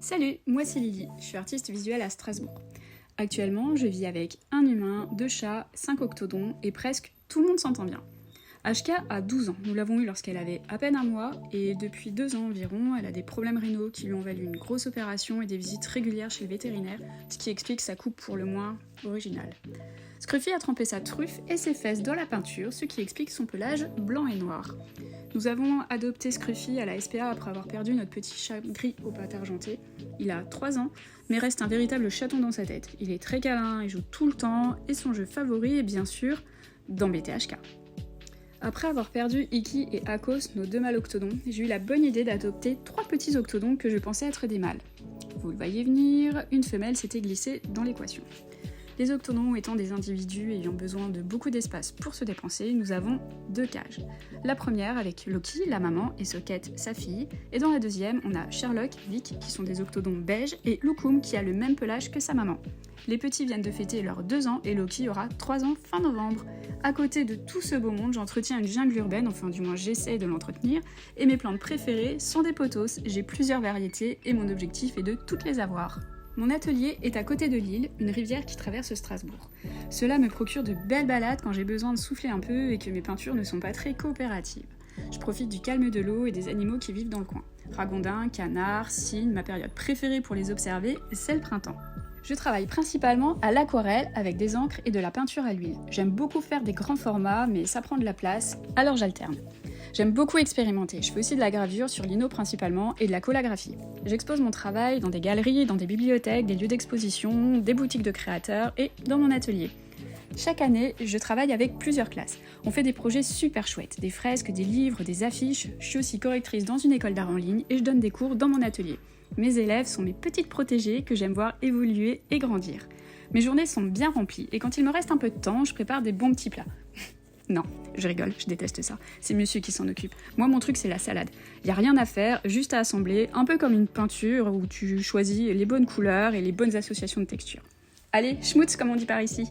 Salut, moi c'est Lily, je suis artiste visuelle à Strasbourg. Actuellement, je vis avec un humain, 2 chats, 5 octodons et presque tout le monde s'entend bien. Ashka a 12 ans, nous l'avons eue lorsqu'elle avait à peine un mois et depuis 2 ans environ, elle a des problèmes rénaux qui lui ont valu une grosse opération et des visites régulières chez le vétérinaire, ce qui explique sa coupe pour le moins originale. Scruffy a trempé sa truffe et ses fesses dans la peinture, ce qui explique son pelage blanc et noir. Nous avons adopté Scruffy à la SPA après avoir perdu notre petit chat gris aux pattes argentées. Il a 3 ans, mais reste un véritable chaton dans sa tête. Il est très câlin, il joue tout le temps, et son jeu favori est bien sûr d'embêter Ashka. Après avoir perdu Iki et Akos, nos 2 mâles octodons, j'ai eu la bonne idée d'adopter 3 petits octodons que je pensais être des mâles. Vous le voyez venir, une femelle s'était glissée dans l'équation. Les octodons étant des individus ayant besoin de beaucoup d'espace pour se dépenser, nous avons 2 cages. La première avec Loki, la maman, et Socket, sa fille, et dans la deuxième, on a Sherlock, Vic, qui sont des octodons beiges, et Lukum, qui a le même pelage que sa maman. Les petits viennent de fêter leurs 2 ans, et Loki aura 3 ans fin novembre. À côté de tout ce beau monde, j'entretiens une jungle urbaine, enfin du moins j'essaie de l'entretenir, et mes plantes préférées sont des pothos, j'ai plusieurs variétés, et mon objectif est de toutes les avoir. Mon atelier est à côté de l'île, une rivière qui traverse Strasbourg. Cela me procure de belles balades quand j'ai besoin de souffler un peu et que mes peintures ne sont pas très coopératives. Je profite du calme de l'eau et des animaux qui vivent dans le coin. Ragondins, canards, cygnes, ma période préférée pour les observer, c'est le printemps. Je travaille principalement à l'aquarelle avec des encres et de la peinture à l'huile. J'aime beaucoup faire des grands formats, mais ça prend de la place, alors j'alterne. J'aime beaucoup expérimenter, je fais aussi de la gravure sur lino principalement et de la collagraphie. J'expose mon travail dans des galeries, dans des bibliothèques, des lieux d'exposition, des boutiques de créateurs et dans mon atelier. Chaque année, je travaille avec plusieurs classes. On fait des projets super chouettes, des fresques, des livres, des affiches. Je suis aussi correctrice dans une école d'art en ligne et je donne des cours dans mon atelier. Mes élèves sont mes petites protégées que j'aime voir évoluer et grandir. Mes journées sont bien remplies et quand il me reste un peu de temps, je prépare des bons petits plats. Non, je rigole, je déteste ça. C'est monsieur qui s'en occupe. Moi, mon truc, c'est la salade. Y a rien à faire, juste à assembler, un peu comme une peinture où tu choisis les bonnes couleurs et les bonnes associations de textures. Allez, schmutz comme on dit par ici.